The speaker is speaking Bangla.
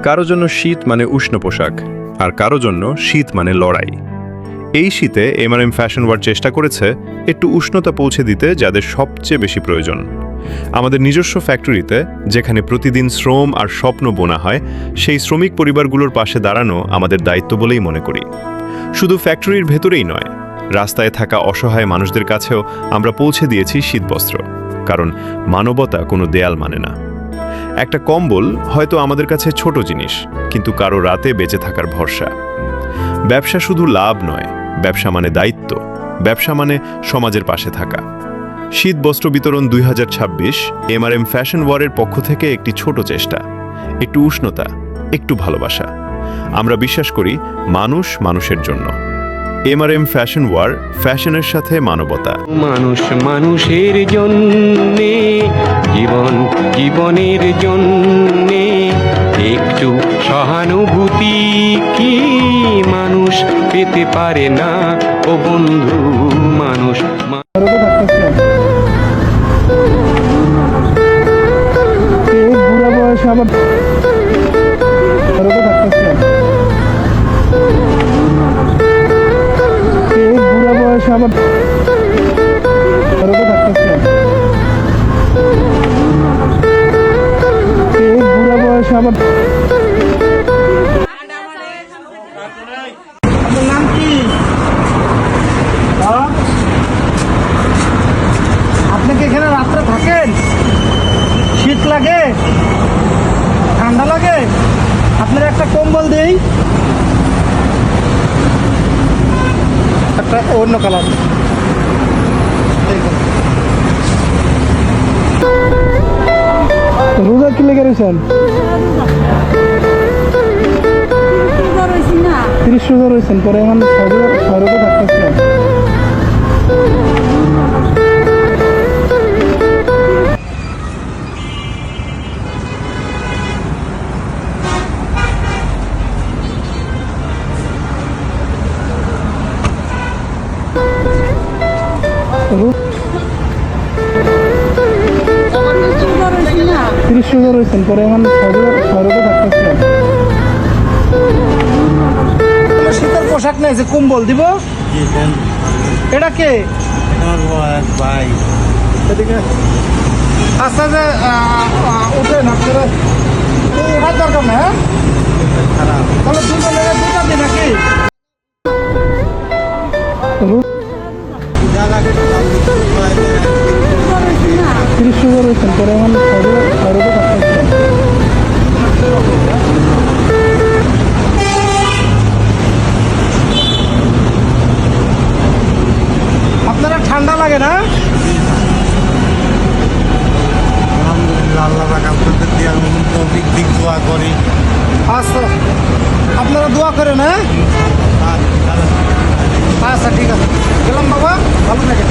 কারো জন্য শীত মানে উষ্ণ পোশাক, আর কারো জন্য শীত মানে লড়াই। এই শীতে এমআরএম ফ্যাশন ওয়ার চেষ্টা করেছে একটু উষ্ণতা পৌঁছে দিতে যাদের সবচেয়ে বেশি প্রয়োজন। আমাদের নিজস্ব ফ্যাক্টরিতে, যেখানে প্রতিদিন শ্রম আর স্বপ্ন বোনা হয়, সেই শ্রমিক পরিবারগুলোর পাশে দাঁড়ানো আমাদের দায়িত্ব বলেই মনে করি। শুধু ফ্যাক্টরির ভেতরেই নয়, রাস্তায় থাকা অসহায় মানুষদের কাছেও আমরা পৌঁছে দিয়েছি শীতবস্ত্র, কারণ মানবতা কোনো দেয়াল মানে না। একটা কম্বল হয়তো আমাদের কাছে ছোট জিনিস, কিন্তু কারো রাতে বেঁচে থাকার ভরসা। ব্যবসা শুধু লাভ নয়, ব্যবসা মানে দায়িত্ব, ব্যবসা মানে সমাজের পাশে থাকা। শীত বস্ত্র বিতরণ 2026 এমআরএম ফ্যাশন ওয়ারের পক্ষ থেকে একটি ছোট চেষ্টা, একটু উষ্ণতা, একটু ভালোবাসা। আমরা বিশ্বাস করি মানুষ মানুষের জন্য। এমআরএম ফ্যাশন ওয়ার, ফ্যাশনের সাথে মানবতা। মানুষ মানুষের জন্যে, জীবন জীবনের জন্যে, একটু সহানুভূতি কি মানুষ পেতে পারে না? ও বন্ধু, মানুষ বুড়া বয়সে আবার বুড়া বয়সে আবার বুড়া বয়সে আবার। আপনার নাম কি? আপনি কি এখানে রাত্রে থাকেন? শীত লাগে, ঠান্ডা লাগে? আপনার একটা কম্বল দেই, একটা অন্য কালার। রোজা কি লেগে রয়েছেন? 30 রোজা রয়েছেন, পরে এখন 6 রোজা থাকতেছেন। রয়েছেন, পরে এখন 6 রোজা থাকতেছেন। শীতের পোশাক নেই যে কম্বল দিব? এটা কে? ভাই আচ্ছা, যে উঠেন আপনারা, ওঠার দরকার না। তাহলে দুটো দিন নাকি? 30 রোজা রয়েছেন, পরে এখন 6 রোজা থাকতেছেন। আপনারা ঠান্ডা লাগে না? দোয়া করি। আচ্ছা, আপনারা দোয়া করেন? হ্যাঁ, আচ্ছা ঠিক আছে, গেলাম বাবা, ভালো থাকে।